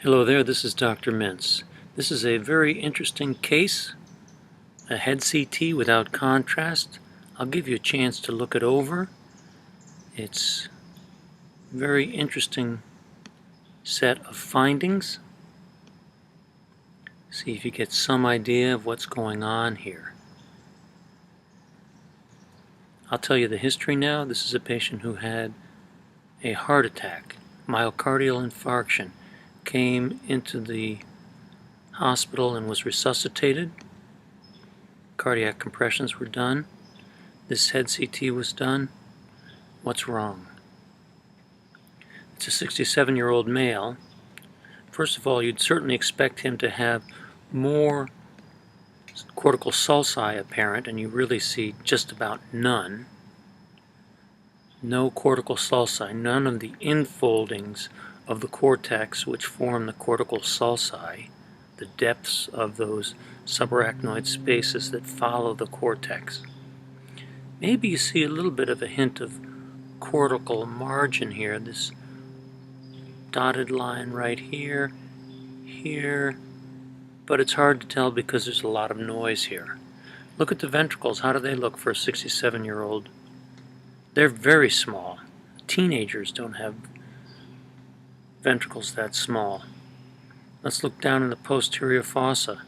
Hello there, this is Dr. Mintz. This is a very interesting case, a head CT without contrast. I'll give you a chance to look it over. It's a very interesting set of findings. See if you get some idea of what's going on here. I'll tell you the history now. This is a patient who had a heart attack, myocardial infarction, came into the hospital and was resuscitated. Cardiac compressions were done. This head CT was done. What's wrong? It's a 67-year-old male. First of all, you'd certainly expect him to have more cortical sulci apparent, and you really see just about none. No cortical sulci, none of the infoldings of the cortex which form the cortical sulci, the depths of those subarachnoid spaces that follow the cortex. Maybe you see a little bit of a hint of cortical margin here, this dotted line right here, but it's hard to tell because there's a lot of noise here. Look at the ventricles. How do they look for a 67-year-old? They're very small. Teenagers don't have ventricles that small. Let's look down in the posterior fossa.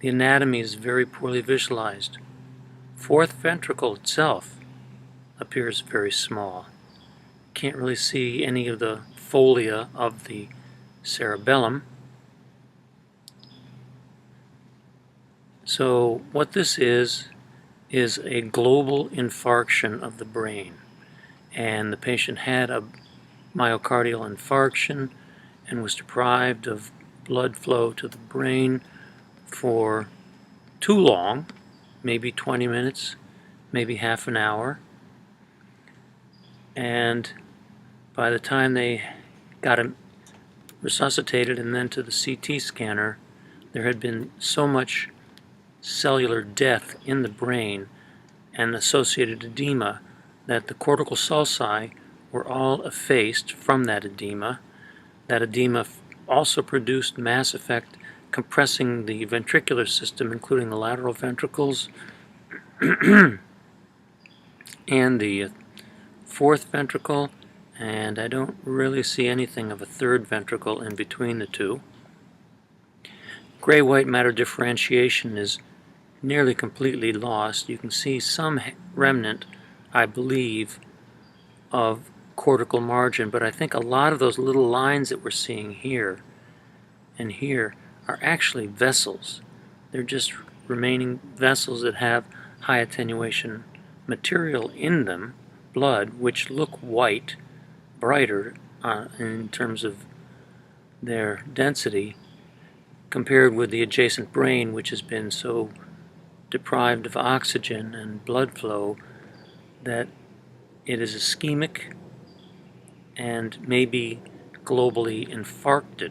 The anatomy is very poorly visualized. Fourth ventricle itself appears very small. Can't really see any of the folia of the cerebellum. So what this is a global infarction of the brain. And the patient had a myocardial infarction and was deprived of blood flow to the brain for too long, maybe 20 minutes, maybe half an hour. And by the time they got him resuscitated and then to the CT scanner, there had been so much cellular death in the brain and associated edema that the cortical sulci were all effaced from that edema. That edema also produced mass effect, compressing the ventricular system, including the lateral ventricles and the fourth ventricle, and I don't really see anything of a third ventricle in between the two. Gray-white matter differentiation is nearly completely lost. You can see some remnant, I believe, of cortical margin, but I think a lot of those little lines that we're seeing here and here are actually vessels. They're just remaining vessels that have high attenuation material in them, blood, which look white, brighter in terms of their density compared with the adjacent brain, which has been so deprived of oxygen and blood flow that it is ischemic and maybe globally infarcted.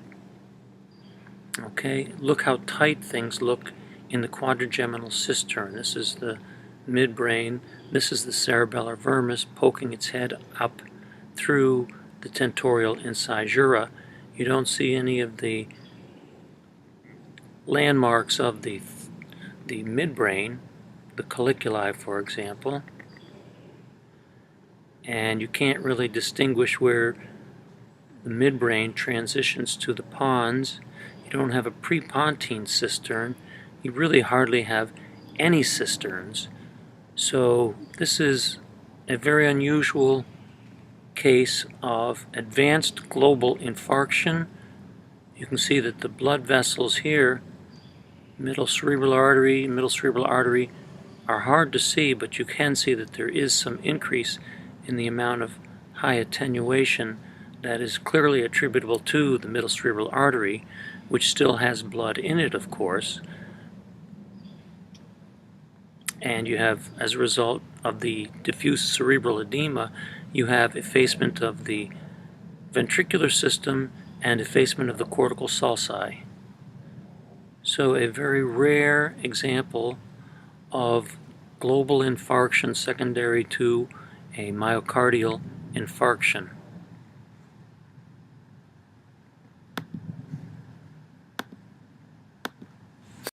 Okay, look how tight things look in the quadrigeminal cistern. This is the midbrain. This is the cerebellar vermis poking its head up through the tentorial incisura. You don't see any of the landmarks of the midbrain, the colliculi, for example. And you can't really distinguish where the midbrain transitions to the pons. You don't have a prepontine cistern. You really hardly have any cisterns. So this is a very unusual case of advanced global infarction. You can see that the blood vessels here, middle cerebral artery, are hard to see, but you can see that there is some increase in the amount of high attenuation that is clearly attributable to the middle cerebral artery, which still has blood in it, of course. And you have, as a result of the diffuse cerebral edema, you have effacement of the ventricular system and effacement of the cortical sulci. So a very rare example of global infarction secondary to a myocardial infarction.